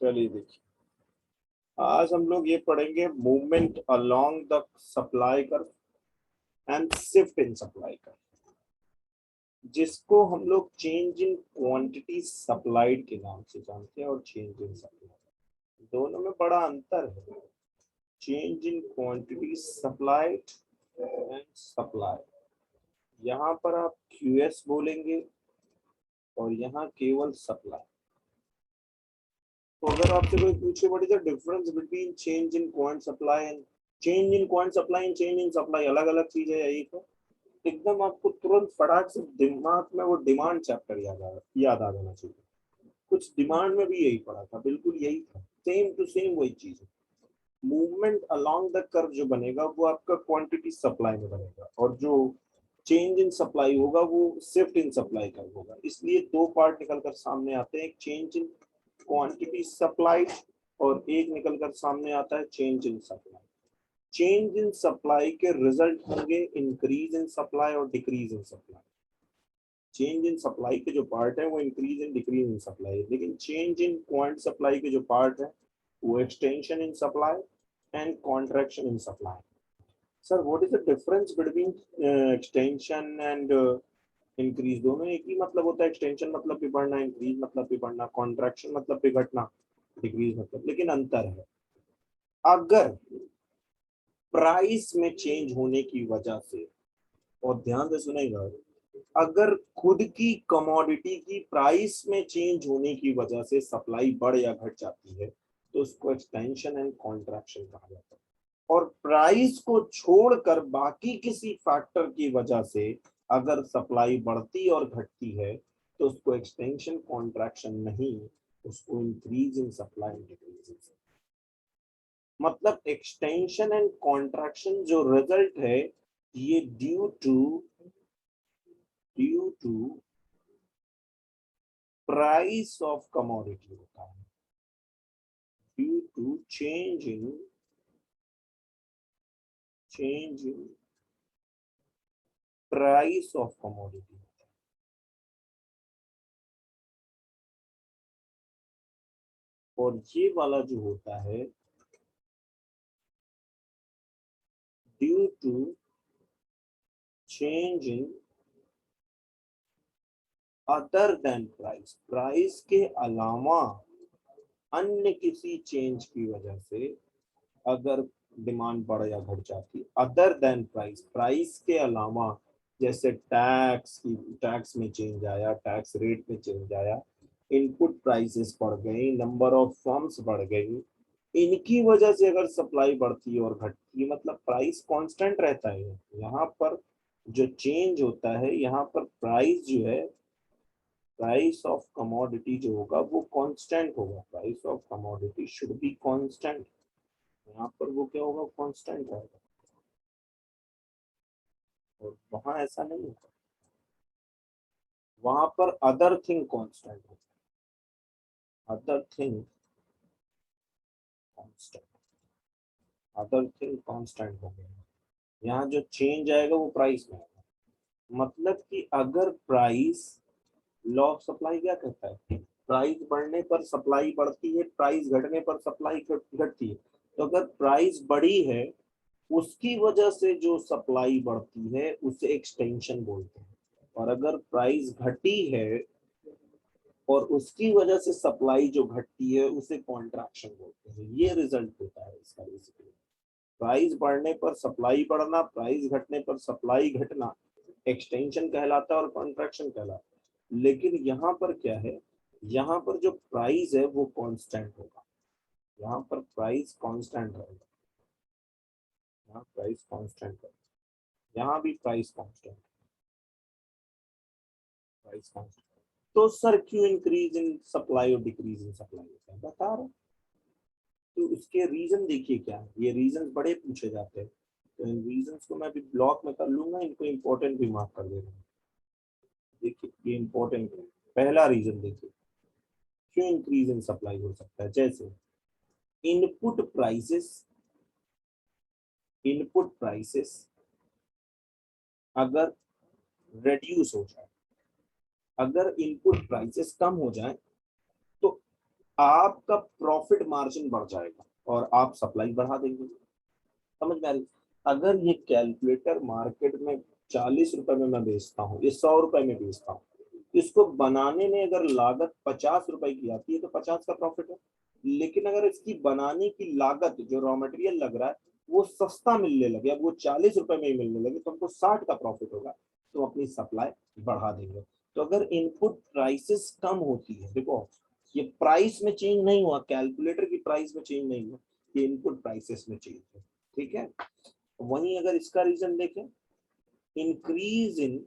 चलिए देखिए, आज हम लोग ये पढ़ेंगे movement along the supply curve and shift in supply curve, जिसको हम लोग चेंज इन क्वांटिटी सप्लाइड के नाम से जानते हैं और चेंज इन सप्लाई दोनों में बड़ा अंतर है। Change in quantity supplied and supply, यहाँ पर आप क्यूएस बोलेंगे और यहाँ केवल सप्लाई। तो अगर आपसे कोई पूछे what is the difference between change in quant supply and change in quant supply and change in supply, अलग अलग चीज है या एक है, एकदम आपको तुरंत फटाक से दिमाग में वो डिमांड चैप्टर याद आ जाना चाहिए। कुछ डिमांड में भी यही पढ़ा था, बिल्कुल यही था, सेम टू सेम वही चीज है। मूवमेंट अलोंग द कर्व जो बनेगा वो आपका क्वांटिटी सप्लाई में बनेगा, और जो चेंज इन सप्लाई होगा वो शिफ्ट इन सप्लाई कर्व होगा। इसलिए दो पार्ट निकल कर सामने आते हैं, एक चेंज इन क्वांटिटी सप्लाई और एक निकलकर सामने आता है change in supply. Change in supply के रिजल्ट होंगे इंक्रीज इन सप्लाई और decrease in supply. Change in supply के जो पार्ट है वो increase in decrease in supply है, लेकिन चेंज इन क्वांट सप्लाई के जो पार्ट है वो extension in supply and contraction in supply. Sir what is the difference between extension and increase? दोनों एक ही मतलब होता है, एक्सटेंशन मतलब भी बढ़ना, इंक्रीज मतलब भी बढ़ना, कॉन्ट्रैक्शन मतलब भी घटना, डिक्रीज मतलब, लेकिन अंतर है अगर प्राइस में चेंज होने की वजह से, और ध्यान से सुनेगा, अगर खुद की कमोडिटी की प्राइस में चेंज होने की वजह से सप्लाई बढ़ या घट जाती है तो उसको एक्सटेंशन एंड कॉन्ट्रैक्शन कहा जाता है। और प्राइस को छोड़कर बाकी किसी फैक्टर की वजह से अगर सप्लाई बढ़ती और घटती है तो उसको एक्सटेंशन कॉन्ट्रैक्शन नहीं, उसको increase in supply decrease in supply. मतलब एक्सटेंशन एंड कॉन्ट्रैक्शन जो रिजल्ट है ये due to price of commodity होता है, due to change in price of commodity. और ये वाला जो होता है due to change in other than price, price के अलावा अन्य किसी चेंज की वजह से अगर डिमांड बढ़ या घट जाती, अदर देन प्राइस, प्राइस के अलावा, जैसे टैक्स में चेंज आया, टैक्स रेट में चेंज आया, इनपुट प्राइसेस बढ़ गई, नंबर ऑफ फर्म्स बढ़ गई, इनकी वजह से अगर सप्लाई बढ़ती है और घटती है, मतलब प्राइस कांस्टेंट रहता है। यहाँ पर जो चेंज होता है, यहाँ पर प्राइस जो है, प्राइस ऑफ कमोडिटी जो होगा वो कांस्टेंट होगा, price of commodity should be constant. यहाँ पर वो क्या होगा, कांस्टेंट रहेगा, और वहां ऐसा नहीं होगा, वहां पर अदर थिंग कांस्टेंट होगा, other thing constant, other thing constant हो गया। यहाँ जो चेंज आएगा वो प्राइस में आएगा। मतलब कि अगर प्राइस, लॉ ऑफ सप्लाई क्या कहता है, प्राइस बढ़ने पर सप्लाई बढ़ती है, प्राइस घटने पर सप्लाई घटती है। तो अगर प्राइस बढ़ी है उसकी वजह से जो सप्लाई बढ़ती है उसे एक्सटेंशन बोलते हैं, और अगर प्राइस घटी है और उसकी वजह से सप्लाई जो घटती है उसे कॉन्ट्रैक्शन बोलते हैं। ये रिजल्ट होता है इसका बेसिकली, प्राइस बढ़ने पर सप्लाई बढ़ना, प्राइस घटने पर सप्लाई घटना एक्सटेंशन कहलाता है और कॉन्ट्रैक्शन कहलाता है। लेकिन यहाँ पर क्या है, यहाँ पर जो प्राइस है वो कांस्टेंट होगा, यहाँ पर प्राइस कांस्टेंट रहेगा, यहाँ प्राइस कांस्टेंट है, यहाँ भी प्राइस कांस्टेंट, प्राइस कांस्टेंट। तो सर क्यों इंक्रीज इन सप्लाई और डिक्रीज इन सप्लाई होता है, बता रहा हूं। तो उसके रीजन देखिए क्या है, ये रीजन बड़े पूछे जाते हैं, तो इन रीजंस को मैं अभी ब्लॉक में कर लूंगा, इनको इंपॉर्टेंट भी मार्क कर देना। देखिए ये इंपॉर्टेंट है। पहला रीजन देखिए क्यों इंक्रीज इन सप्लाई हो सकता है, जैसे इनपुट प्राइसेस, इनपुट प्राइसेस अगर रिड्यूस हो जाए, अगर इनपुट प्राइसेस कम हो जाए तो आपका प्रॉफिट मार्जिन बढ़ जाएगा और आप सप्लाई बढ़ा देंगे। समझ में आ रही? अगर ये कैलकुलेटर मार्केट में 40 रुपए में मैं बेचता हूँ, ये 100 रुपए में बेचता हूँ, इसको बनाने में अगर लागत 50 रुपए की आती है तो 50 का प्रॉफिट है। लेकिन अगर इसकी बनाने की लागत जो रॉ मटेरियल लग रहा है वो सस्ता मिलने लगे, अब वो 40 रुपए में ही मिलने लगे, तो हमको 60 का प्रॉफिट होगा, तो अपनी सप्लाई बढ़ा देंगे। तो अगर इनपुट प्राइसेस कम होती है, देखो ये प्राइस में चेंज नहीं हुआ, कैलकुलेटर की प्राइस में चेंज नहीं हुआ, ये इनपुट प्राइसेस में चेंज है। ठीक है, वहीं अगर इसका रीजन देखें, इंक्रीज इन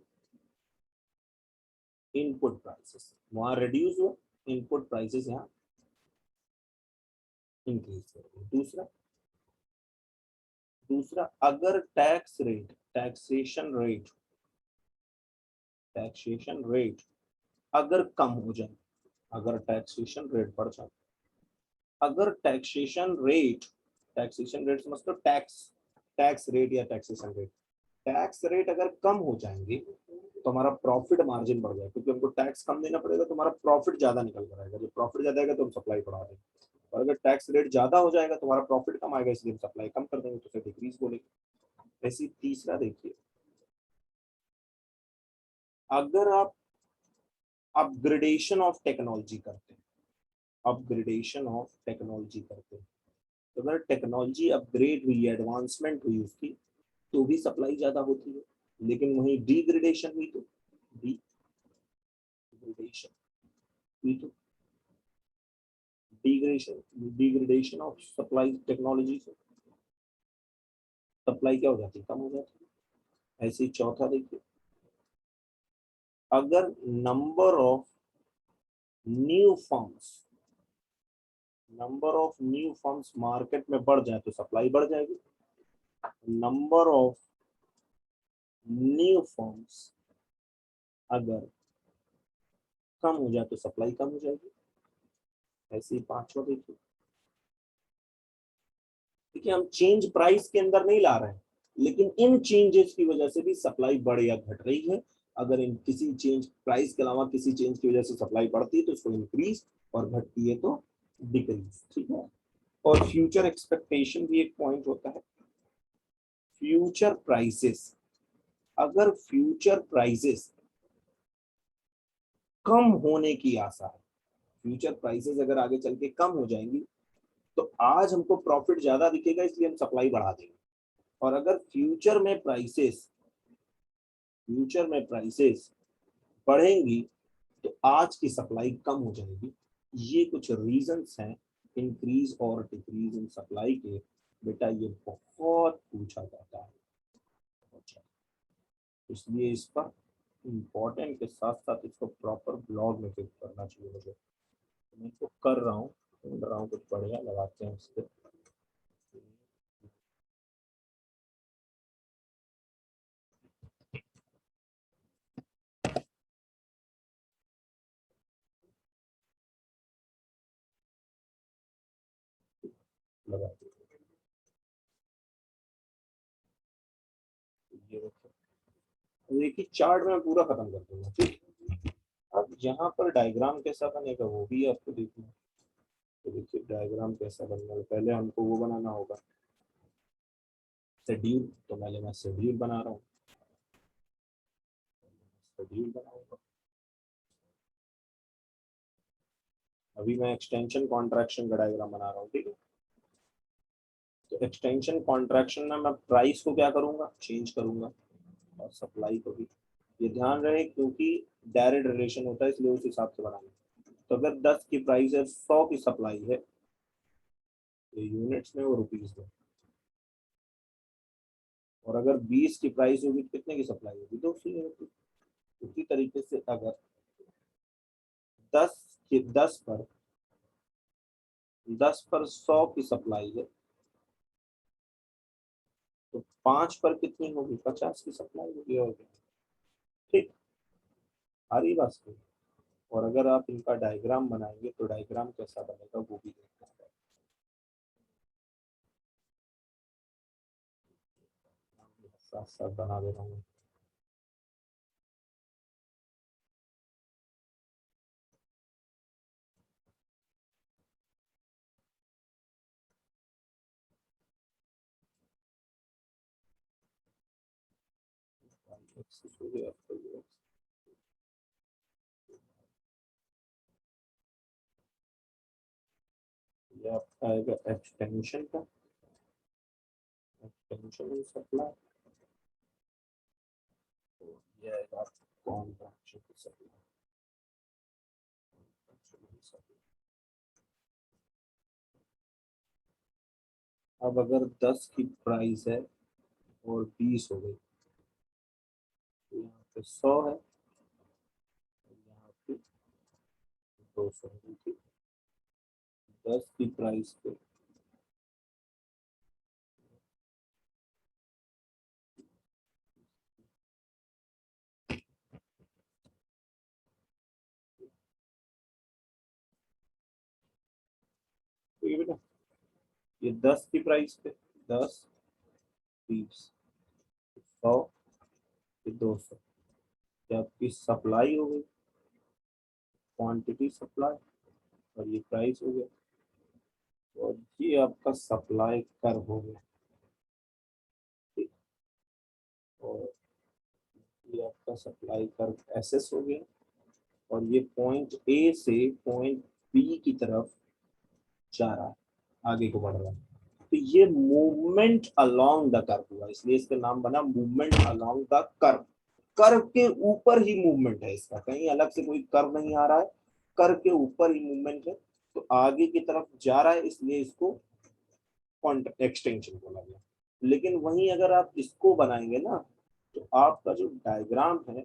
इनपुट प्राइसेस, वहां रिड्यूस हुआ, इनपुट प्राइसेस यहाँ इंक्रीज कर। दूसरा दूसरा अगर टैक्सेशन रेट अगर कम हो जाए, अगर टैक्सेशन रेट बढ़ जाए, अगर टैक्सेशन रेट समझते हो, टैक्स टैक्स रेट या टैक्सेशन रेट, टैक्स रेट अगर कम हो जाएंगे तो हमारा प्रॉफिट मार्जिन बढ़ जाएगा, क्योंकि हमको टैक्स कम देना पड़ेगा तो हमारा प्रॉफिट ज्यादा निकल कर आएगा, जब प्रॉफिट ज्यादा आएगा तो हम सप्लाई बढ़ा देंगे, और अगर टैक्स रेट ज्यादा हो जाएगा तो हमारा प्रॉफिट कम आएगा, इसलिए हम सप्लाई कम कर देंगे, तो फिर डिक्रीज बोलेंगे। ऐसी तीसरा देखिए, अगर आप अपग्रेडेशन ऑफ टेक्नोलॉजी करते हैं, अपग्रेडेशन ऑफ टेक्नोलॉजी करते हैं, तो अगर टेक्नोलॉजी अपग्रेड हुई, एडवांसमेंट हुई उसकी, तो भी सप्लाई ज्यादा होती है। लेकिन वहीं डिग्रेडेशन हुई तो डिग्रेडेशन हुई तो डिग्रेडेशन ऑफ सप्लाई टेक्नोलॉजी से सप्लाई क्या हो जाती है, कम हो जाती है। ऐसे ही चौथा देखिए, अगर number of new firms market में बढ़ जाए तो सप्लाई बढ़ जाएगी, नंबर ऑफ न्यू फर्म्स अगर कम हो जाए तो सप्लाई कम हो जाएगी। ऐसे ही पांचवा देखिए, देखिए हम चेंज प्राइस के अंदर नहीं ला रहे हैं, लेकिन इन चेंजेस की वजह से भी सप्लाई बढ़ या घट रही है। अगर इन किसी चेंज प्राइस के अलावा किसी चेंज की वजह से सप्लाई बढ़ती है तो इसको इंक्रीज, और घटती है तो डिक्रीज। ठीक है, और फ्यूचर एक्सपेक्टेशन भी एक पॉइंट होता है। फ्यूचर प्राइसेस, अगर फ्यूचर प्राइसेस कम होने की आशा है, फ्यूचर प्राइसेस अगर आगे चल के कम हो जाएंगी तो आज हमको प्रॉफिट ज्यादा दिखेगा, इसलिए हम सप्लाई बढ़ा देंगे। और अगर फ्यूचर में प्राइसेस बढ़ेंगी तो आज की सप्लाई कम हो जाएगी। ये कुछ रीजंस हैं इंक्रीज और डिक्रीज इन सप्लाई के। बेटा ये बहुत पूछा जाता है, अच्छा, इसलिए इस पर इम्पोर्टेंट के साथ साथ इसको प्रॉपर ब्लॉग में फिट करना चाहिए मुझे। मैं इसको कर रहा हूँ, ढूंढ रहा हूँ, कुछ बढ़िया लगाते हैं इस पर। लगाते हैं। ये देखिए चार्ट में पूरा खत्म कर दूंगा, ठीक। अब यहाँ पर डायग्राम कैसा बनेगा वो भी आपको देखना है। तो देखिए डायग्राम कैसा बनना है, पहले हमको वो बनाना होगा शेड्यूल। तो पहले मैं शेड्यूल बना रहा हूँ, शेड्यूल बनाऊंगा। अभी मैं एक्सटेंशन कॉन्ट्रैक्शन का डायग्राम बना रहा हूँ, ठीक है। तो एक्सटेंशन कॉन्ट्रैक्शन में मैं प्राइस को क्या करूंगा, चेंज करूंगा, और सप्लाई को भी। ये ध्यान रहे क्योंकि डायरेक्ट रिलेशन होता है, इसलिए उस हिसाब से बनाना। तो अगर 10 की प्राइस है, 100 की सप्लाई है, तो यूनिट्स में वो रुपीज में। और अगर 20 की प्राइस होगी तो कितने की सप्लाई होगी, 200 यूनिट। उसी तरीके से अगर 10 की 10 पर 100 की सप्लाई है, तो 5 पर कितनी होगी, 50 की सप्लाई होगी, और ठीक, आ रही बात समझ? और अगर आप इनका डायग्राम बनाएंगे तो डायग्राम कैसा बनेगा वो भी देखना है। साथ साथ बना दे रहा हूँ। एक्सेस हो गया आपका ये। ये आपका आएगा एक्सटेंशन का, एक्सटेंशन सप्लाई, तो ये आएगा कॉन्ट्रैक्शन की सप्लाई। अब अगर 10 की प्राइस है और 20 हो गई, तो यहाँ पे 100 है, यहाँ पे 200 हो गई थी। 10 की प्राइस पे ठीक है बेटा, ये 10 की प्राइस पे 10, 20, 100, 200, ये आपकी सप्लाई हो गई, क्वांटिटी सप्लाई, और ये प्राइस हो गया, और ये आपका सप्लाई कर हो गया, ठीक। और ये आपका सप्लाई कर एसएस हो गया, और ये पॉइंट ए से पॉइंट बी की तरफ जा रहा है, आगे को बढ़ रहा है, तो ये मूवमेंट अलोंग द कर्व हुआ, इसलिए इसका नाम बना movement along the curve. Curve के ऊपर ही मूवमेंट है इसका, कहीं अलग से कोई कर्व नहीं आ रहा है, कर्व के ऊपर ही मूवमेंट है, तो आगे की तरफ जा रहा है, इसलिए इसको एक्सटेंशन बोला गया। लेकिन वहीं अगर आप इसको बनाएंगे ना, तो आपका जो डायग्राम है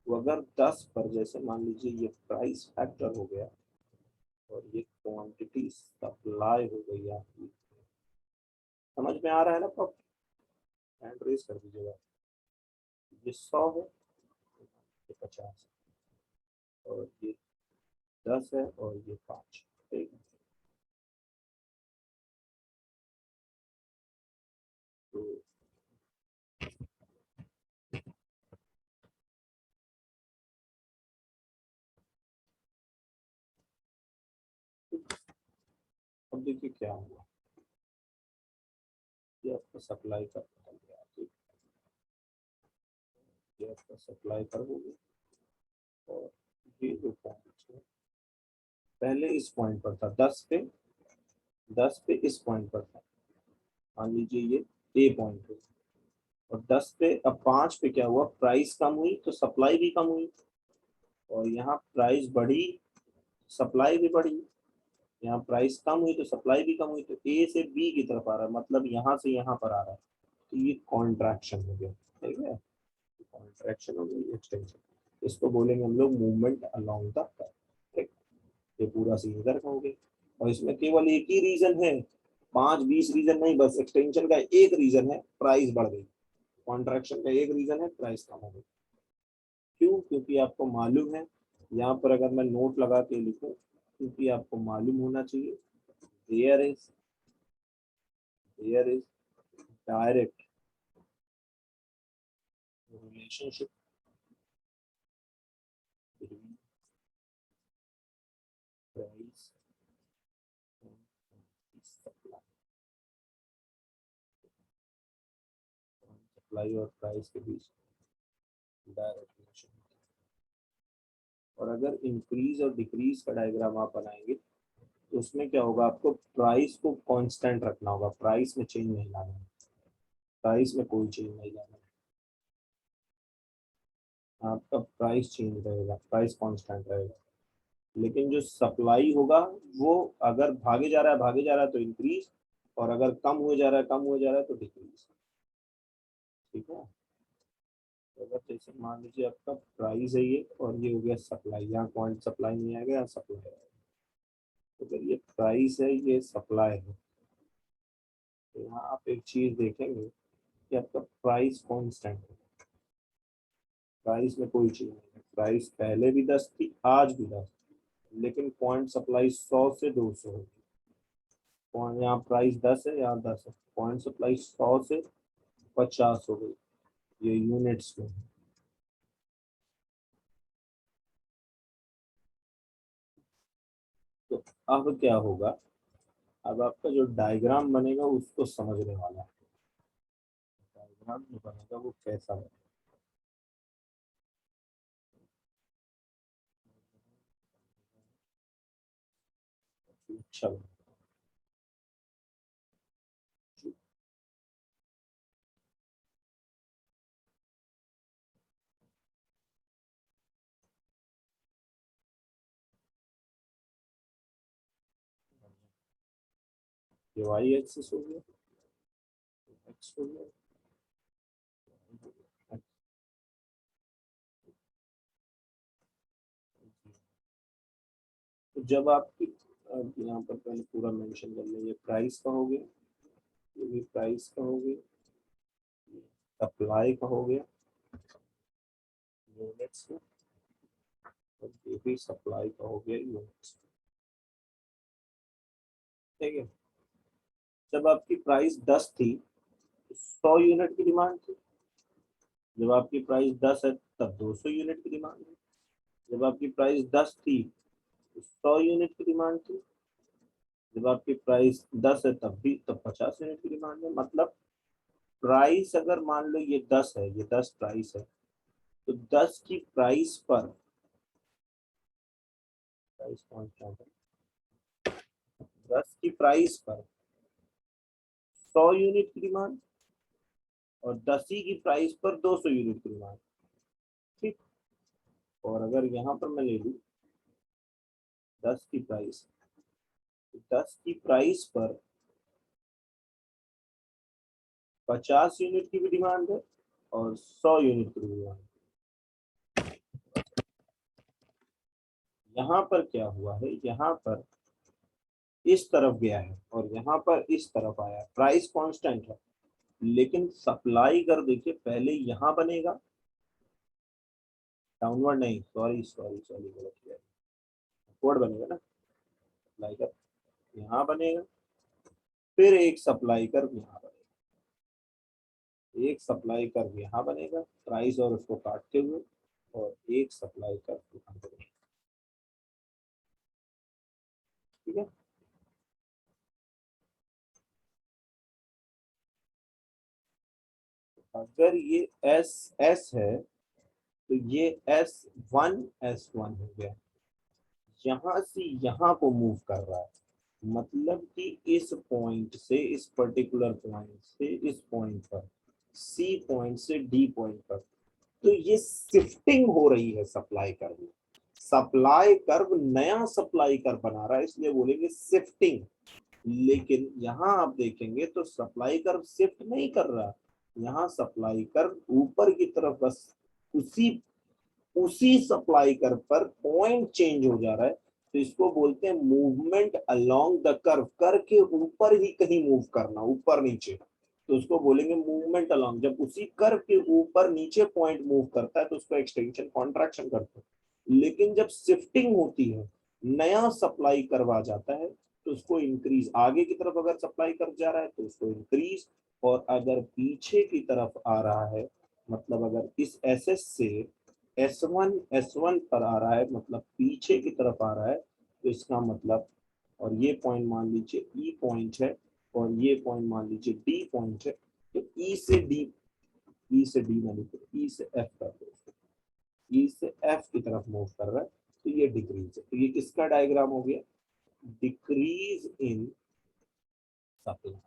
वो अगर 10 पर, जैसे मान लीजिए ये प्राइस फैक्टर हो गया और ये क्वांटिटी सप्लाई हो गई आपकी, समझ में आ रहा है ना? आप हैंड रेज कर दीजिएगा। ये 100 है, ये 50 है, और ये 10 है, और ये 5, ठीक है। तो अब देखिए क्या हुआ, ये आपका सप्लाई कर बदल गया, ठीक, ये आपका सप्लाई कर हो गया, और ये जो पॉइंट है पहले इस पॉइंट पर था, 10 पे इस पॉइंट पर था, मान लीजिए ये ए पॉइंट है, और 10 पे, अब 5 पे क्या हुआ, प्राइस कम हुई तो सप्लाई भी कम हुई, और यहाँ प्राइस बढ़ी, सप्लाई भी बढ़ी, यहाँ प्राइस कम हुई तो सप्लाई भी कम हुई, तो ए से बी की तरफ आ रहा है, मतलब यहाँ से यहाँ पर आ रहा है, तो ये कॉन्ट्रैक्शन हो गया, ठीक है, कॉन्ट्रैक्शन हो गई, एक्सटेंशन, इसको बोलेंगे हम लोग मूवमेंट अलोंग द कर्व, ठीक। ये पूरा सीन इधर का हो गया, और इसमें केवल एक ही रीजन है, 5-20 रीजन नहीं, बस एक्सटेंशन का एक रीजन है, प्राइस बढ़ गई, कॉन्ट्रैक्शन का एक रीजन है, प्राइस कम हो गई। क्यों? क्योंकि आपको मालूम है, यहाँ पर अगर मैं नोट लगा के लिखूं, क्योंकि आपको मालूम होना चाहिए, there is direct relationship between price and supply, supply और प्राइस के बीच डायरेक्ट रिलेशन। और अगर इंक्रीज और डिक्रीज का डायग्राम आप बनाएंगे, तो उसमें क्या होगा, आपको प्राइस को कांस्टेंट रखना होगा, प्राइस में चेंज नहीं लाना है, प्राइस में कोई चेंज नहीं लाना है, आपका प्राइस चेंज रहेगा, प्राइस कांस्टेंट रहेगा। लेकिन जो सप्लाई होगा, वो अगर भागे जा रहा है, भागे जा रहा है तो इंक्रीज, और अगर कम हुए जा रहा है, कम हुए जा रहा है तो डिक्रीज, ठीक है। तो अगर जैसे मान लीजिए आपका प्राइस है ये, और ये हो गया सप्लाई, यहाँ पॉइंट सप्लाई नहीं आएगा, यहाँ सप्लाई आएगा, तो अगर ये प्राइस है, ये सप्लाई है, तो यहाँ आप एक चीज देखेंगे कि आपका प्राइस कांस्टेंट है, प्राइस में कोई चीज नहीं है, प्राइस पहले भी 10 थी, आज भी 10, लेकिन पॉइंट सप्लाई 100 से 200 है, पॉइंट यहाँ प्राइस 10 है, यहाँ 10 है, पॉइंट सप्लाई 100 से 50 हो गई, ये यूनिट्स में है। तो अब क्या होगा, अब आपका जो डायग्राम बनेगा उसको समझने वाला है, डायग्राम जो बनेगा वो कैसा बनेगा। अच्छा ये वाई एक्सिस हो गया, एक्स हो गया। तो जब आपकी अब यहाँ पर पहले पूरा मेंशन कर लें, ये प्राइस का हो गया, ये भी प्राइस का हो गया, सप्लाई का हो गया यूनिट्स में, और ये भी सप्लाई का हो गया यूनिट्स। ठीक है, जब आपकी प्राइस 10 थी तो 100 यूनिट की डिमांड थी। जब आपकी प्राइस 10 है तब 200 यूनिट की डिमांड है। जब आपकी प्राइस 10 थी तो 100 यूनिट की डिमांड थी। जब आपकी प्राइस 10 है तब 50 यूनिट की डिमांड है। मतलब प्राइस अगर मान लो ये 10 है, ये 10 प्राइस है, तो 10 की प्राइस पर प्राइस कॉन्स्टेंट है, 10 की प्राइस पर 100 यूनिट की डिमांड, और 10 ही की प्राइस पर 200 यूनिट की डिमांड। ठीक, और अगर यहाँ पर मैं ले लूँ 10 की प्राइस, तो 10 की प्राइस पर 50 यूनिट की भी डिमांड है और 100 यूनिट की भी डिमांड है। यहाँ पर क्या हुआ है, यहाँ पर इस तरफ गया है और यहाँ पर इस तरफ आया है, प्राइस कांस्टेंट है, लेकिन सप्लाई कर देखिए पहले यहाँ बनेगा, डाउनवर्ड नहीं, सॉरी सॉरी सॉरी गलत किया, अपवर्ड बनेगा ना, सप्लाई कर यहाँ बनेगा, फिर एक सप्लाई कर यहाँ बनेगा, एक सप्लाई कर यहाँ बनेगा प्राइस और उसको काटते हुए, और एक सप्लाई कर यहाँ बनेगा। ठीक है, अगर ये एस एस है तो ये S1 हो गया, यहाँ से यहाँ को मूव कर रहा है, मतलब कि इस पॉइंट से, इस पर्टिकुलर पॉइंट से इस पॉइंट पर, सी पॉइंट से डी पॉइंट पर, तो ये शिफ्टिंग हो रही है सप्लाई कर्व में। सप्लाई कर्व नया सप्लाई कर्व बना रहा है, इसलिए बोलेंगे शिफ्टिंग। लेकिन यहाँ आप देखेंगे तो सप्लाई कर्व शिफ्ट नहीं कर रहा, यहाँ सप्लाई कर्व ऊपर की तरफ बस उसी उसी सप्लाई कर्व पर पॉइंट चेंज हो जा रहा है, तो इसको बोलते हैं मूवमेंट अलोंग द कर्व, कर के ऊपर ही कहीं मूव करना, ऊपर नीचे, तो उसको बोलेंगे मूवमेंट अलोंग। जब उसी कर्व के ऊपर नीचे पॉइंट मूव करता है तो उसको एक्सटेंशन कॉन्ट्रैक्शन करते हैं। लेकिन जब शिफ्टिंग होती है, नया सप्लाई कर्व आ जाता है, तो उसको इंक्रीज, आगे की तरफ अगर सप्लाई कर्व जा रहा है तो उसको इंक्रीज, और अगर पीछे की तरफ आ रहा है, मतलब अगर इस एसएस से S1 पर आ रहा है, मतलब पीछे की तरफ आ रहा है, तो इसका मतलब, और ये पॉइंट मान लीजिए ई पॉइंट है, और ये पॉइंट मान लीजिए डी पॉइंट है, तो ई से डी ना लिखे, ई से एफ कर दो, ई से एफ की तरफ मूव कर रहा है, तो ये डिक्रीज है। तो ये किसका डायग्राम हो गया, डिक्रीज इन सप्लाई,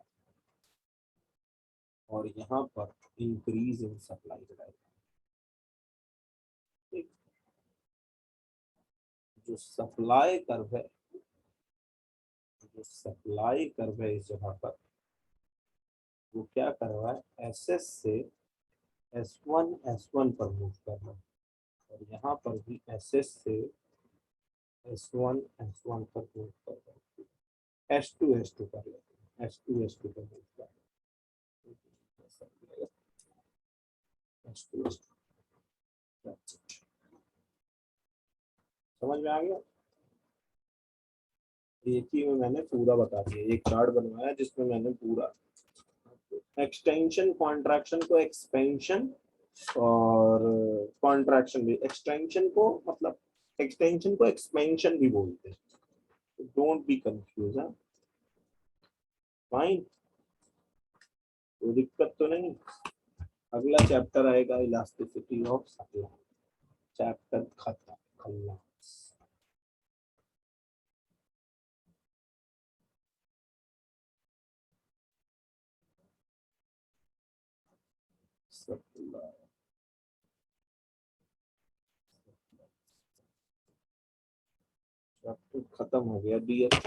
और यहाँ पर इंक्रीज इन सप्लाई का डायग्राम। जो सप्लाई कर्व है, जो सप्लाई कर्व है इस जगह पर, वो क्या कर रहा है, एसएस से एस वन पर मूव कर रहा है, और यहाँ पर भी एसएस से एस वन पर मूव कर रहा है। एस टू कर लेते हैं, एस टू पर मूव कर रहा है, एस टू, समझ में आ गया। एक ही में मैंने पूरा बता दिया, एक चार्ट बनवाया जिसमें मैंने पूरा एक्सटेंशन कॉन्ट्रैक्शन को एक्सपेंशन, और कॉन्ट्रैक्शन भी, एक्सटेंशन को मतलब एक्सटेंशन को एक्सपेंशन भी बोलते हैं, डोंट बी कंफ्यूज। फाइन, कोई दिक्कत तो नहीं। अगला चैप्टर आएगा इलास्टिसिटी ऑफ सप्लाई, चैप्टर खत्म, खल्लास। सप्लाई चैप्टर खत्म हो गया डियर।